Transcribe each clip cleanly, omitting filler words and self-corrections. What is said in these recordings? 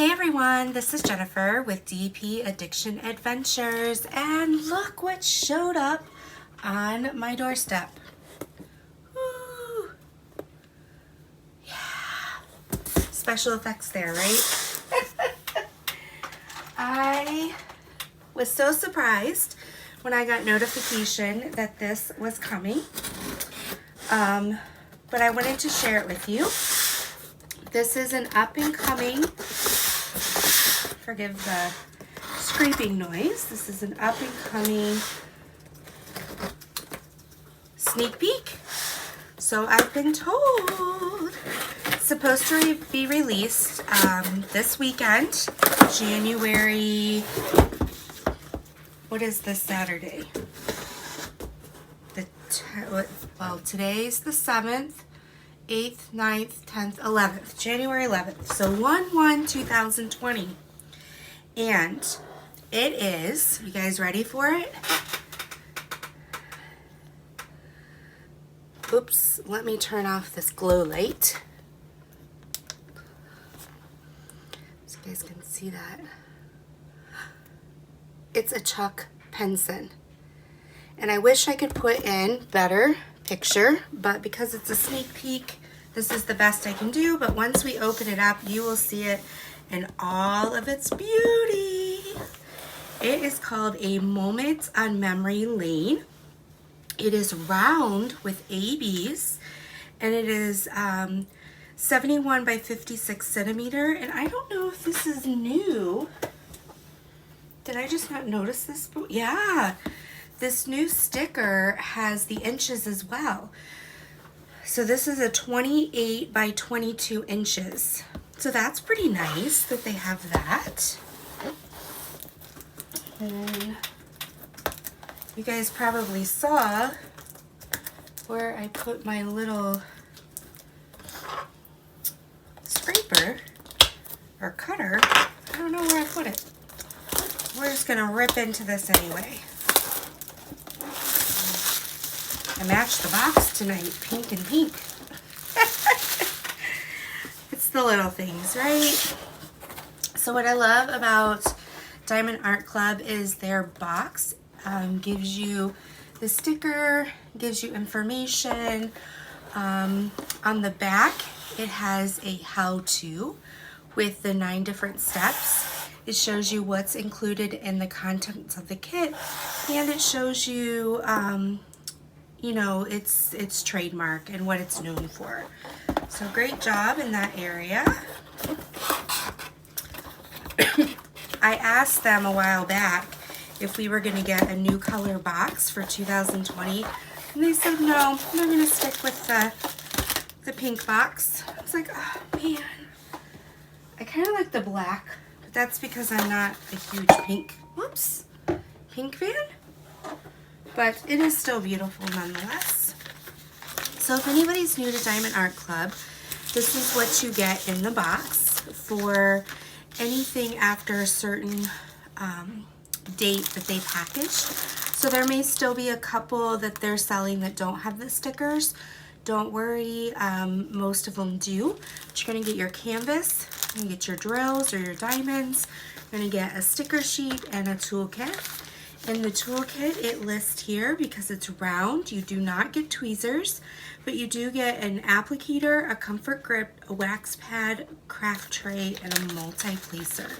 Hey everyone, this is Jennifer with DP Addiction Adventures, and look what showed up on my doorstep. Woo. Yeah, special effects there, right? I was so surprised when I got notification that this was coming, but I wanted to share it with you. This is an up-and-coming, forgive the scraping noise, this is an up-and-coming sneak peek. So I've been told it's supposed to be released this weekend, January, what is this Saturday? Well, today's the 7th. 8th, 9th, 10th, 11th, January 11th. So 1/1/2020. And it is, you guys ready for it? Oops, let me turn off this glow light so you guys can see that. It's a chalk pencil. And I wish I could put in better picture, but because it's a sneak peek, this is the best I can do. But once we open it up, you will see it in all of its beauty. It is called A Moment on Memory Lane. It is round with ABs, and it is 71 by 56 centimeter. And I don't know if this is new. Did I just not notice this? Yeah. This new sticker has the inches as well. So this is a 28 by 22 inches. So that's pretty nice that they have that. And you guys probably saw where I put my little scraper or cutter. I don't know where I put it. We're just gonna rip into this anyway. I matched the box tonight, pink and pink. It's the little things, right? So what I love about Diamond Art Club is their box gives you the sticker, gives you information. On the back, it has a how-to with the 9 different steps. It shows you what's included in the contents of the kit, and it shows you you know, its trademark and what it's known for. So great job in that area. I asked them a while back if we were going to get a new color box for 2020, and they said no, they're going to stick with the pink box. I was like, oh man, I kind of like the black, but that's because I'm not a huge pink fan. But it is still beautiful nonetheless. So if anybody's new to Diamond Art Club, this is what you get in the box for anything after a certain date that they packaged. So there may still be a couple that they're selling that don't have the stickers. Don't worry, most of them do. But you're gonna get your canvas, you're gonna get your drills or your diamonds, you're gonna get a sticker sheet and a toolkit. In the toolkit, it lists here, because it's round, you do not get tweezers, but you do get an applicator, a comfort grip, a wax pad, craft tray, and a multi-placer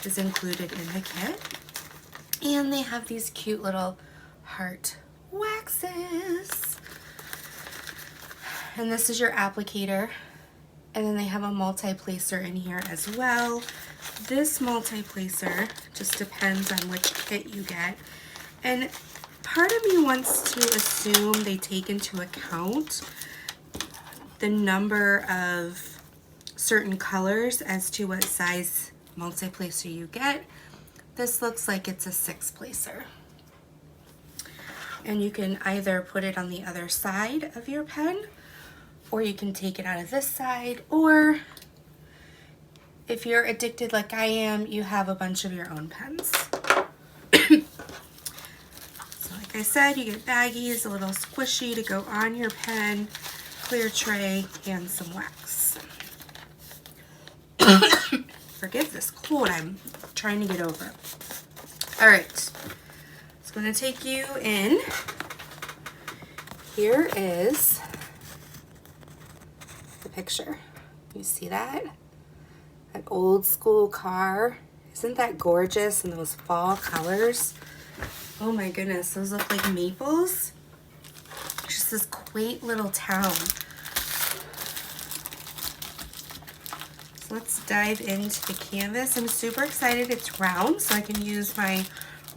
is included in the kit. And they have these cute little heart waxes. And this is your applicator. And then they have a multi-placer in here as well. This multi-placer just depends on which kit you get. And part of me wants to assume they take into account the number of certain colors as to what size multi-placer you get. This looks like it's a 6-placer. And you can either put it on the other side of your pen, or you can take it out of this side, or if you're addicted like I am, you have a bunch of your own pens. So like I said, you get baggies, a little squishy to go on your pen, clear tray, and some wax. forgive this cold I'm trying to get over. All right, it's going to take you in. Here is the picture. You see that? That old school car. Isn't that gorgeous in those fall colors? Oh my goodness, those look like maples. Just this quaint little town. So let's dive into the canvas. I'm super excited it's round, so I can use my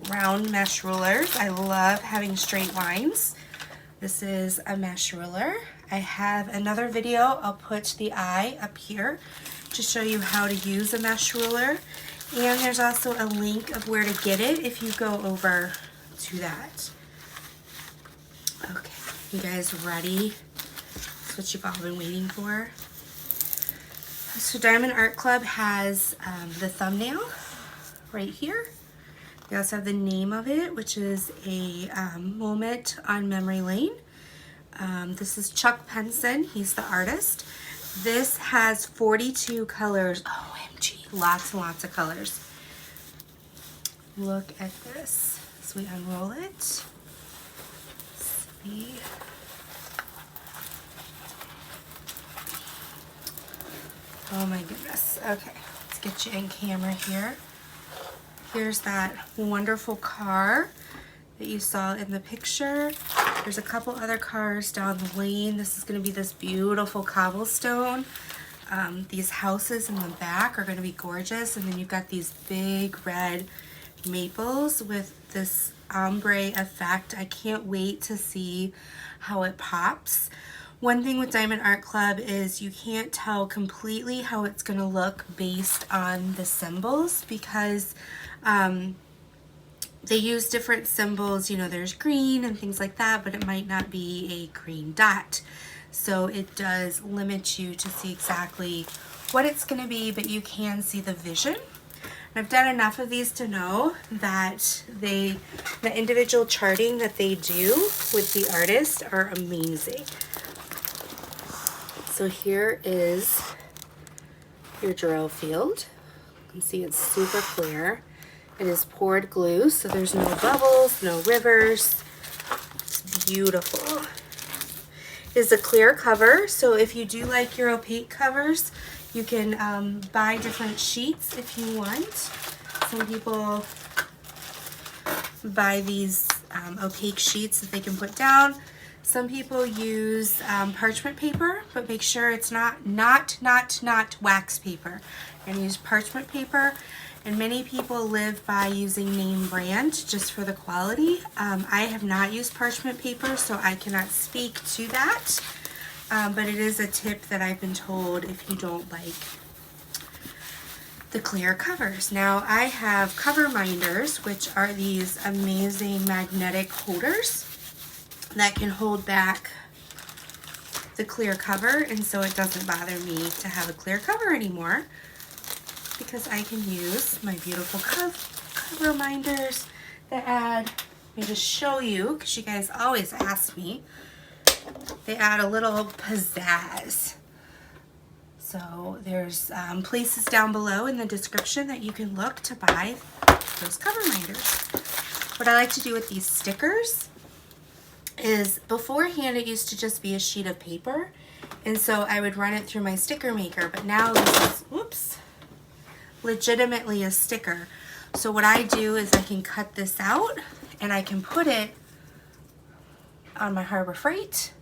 round mesh rulers. I love having straight lines. This is a mesh ruler. I have another video. I'll put the eye up here to show you how to use a mesh ruler. And there's also a link of where to get it if you go over to that. Okay, you guys ready? That's what you've all been waiting for. So Diamond Art Club has the thumbnail right here. They also have the name of it, which is a moment on memory lane. This is Chuck Penson. He's the artist. This has 42 colors. OMG, lots and lots of colors. Look at this. So we unroll it. Let's see. Oh my goodness. Okay, let's get you in camera here. Here's that wonderful car that you saw in the picture. There's a couple other cars down the lane. This is going to be this beautiful cobblestone. These houses in the back are going to be gorgeous. And then you've got these big red maples with this ombre effect. I can't wait to see how it pops. One thing with Diamond Art Club is you can't tell completely how it's going to look based on the symbols, because they use different symbols. You know, there's green and things like that, but it might not be a green dot. So it does limit you to see exactly what it's going to be, but you can see the vision. I've done enough of these to know that the individual charting that they do with the artist are amazing. So here is your drill field. You can see it's super clear. It is poured glue, so there's no bubbles, no rivers. It's beautiful. It is a clear cover, so if you do like your opaque covers, you can buy different sheets if you want. Some people buy these opaque sheets that they can put down. Some people use parchment paper, but make sure it's not wax paper. You're gonna use parchment paper, and many people live by using name brand just for the quality. I have not used parchment paper, so I cannot speak to that, but it is a tip that I've been told if you don't like the clear covers. Now I have cover minders, which are these amazing magnetic holders that can hold back the clear cover, and so it doesn't bother me to have a clear cover anymore, because I can use my beautiful cover minders that add, let me just show you, because you guys always ask me, they add a little pizzazz. So there's places down below in the description that you can look to buy those cover minders. What I like to do with these stickers is, beforehand it used to just be a sheet of paper, and so I would run it through my sticker maker, but now this is, whoops, legitimately a sticker. So what I do is I can cut this out and I can put it on my Harbor Freight.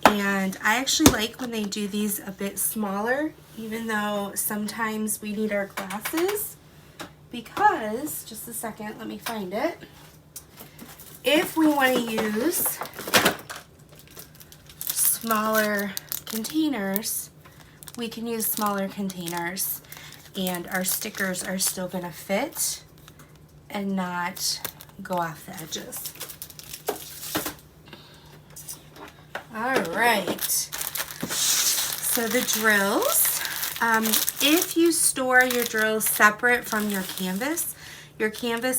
And I actually like when they do these a bit smaller, even though sometimes we need our glasses, because, just a second, let me find it. If we want to use smaller containers, we can use smaller containers, and our stickers are still going to fit and not go off the edges. All right, so the drills, if you store your drills separate from your canvas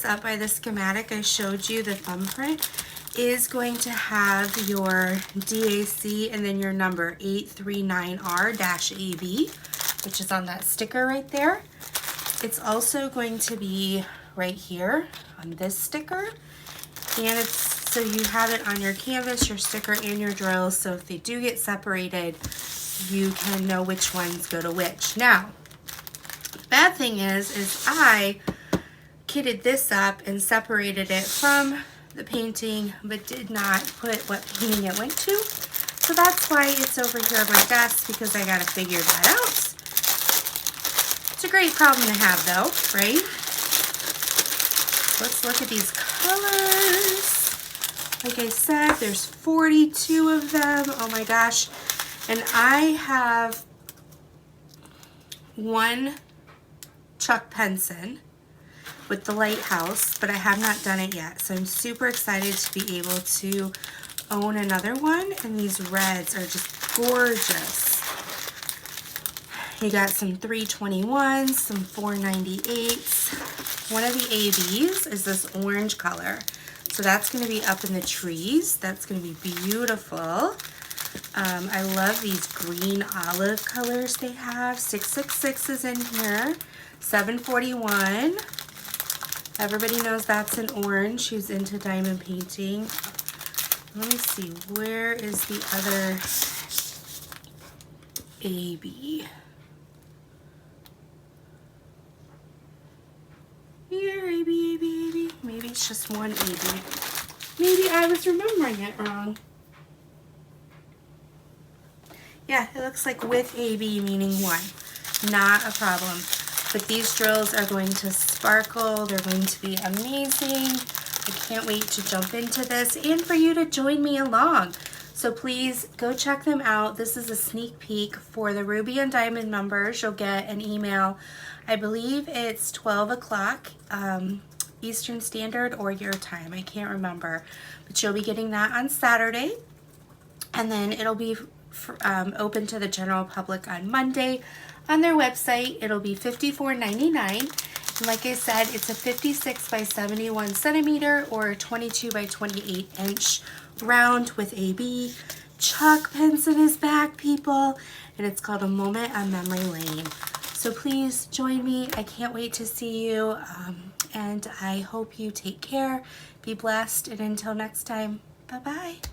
up by the schematic I showed you, the thumbprint is going to have your DAC and then your number 839R-AB, which is on that sticker right there. It's also going to be right here on this sticker, and it's so you have it on your canvas, your sticker, and your drill, so if they do get separated, you can know which ones go to which. Now, the bad thing is I kitted this up and separated it from the painting, but did not put what painting it went to. So that's why it's over here on my desk, because I gotta figure that out. It's a great problem to have though, right? Let's look at these colors. Like I said, there's 42 of them. Oh my gosh. And I have one Chuck Penson with the lighthouse, but I have not done it yet. So I'm super excited to be able to own another one. And these reds are just gorgeous. You got some 321s, some 498s. One of the ABs is this orange color. So that's going to be up in the trees. That's going to be beautiful. I love these green olive colors they have. 666 is in here. 741. Everybody knows that's an orange who's into diamond painting. Let me see, where is the other AB? Here, AB, AB, AB. Maybe it's just one AB. Maybe I was remembering it wrong. Yeah, it looks like with AB meaning one. Not a problem. But these drills are going to sparkle. They're going to be amazing. I can't wait to jump into this and for you to join me along. So please go check them out. This is a sneak peek for the Ruby and Diamond members. You'll get an email. I believe it's 12 o'clock Eastern Standard or your time. I can't remember. But you'll be getting that on Saturday. And then it'll be open to the general public on Monday. On their website, it'll be $54.99. And like I said, it's a 56 by 71 centimeter or 22 by 28 inch round with AB. Chuck Penson is back, people, and it's called A Moment on Memory Lane. So please join me. I can't wait to see you, and I hope you take care, be blessed, and until next time, bye-bye.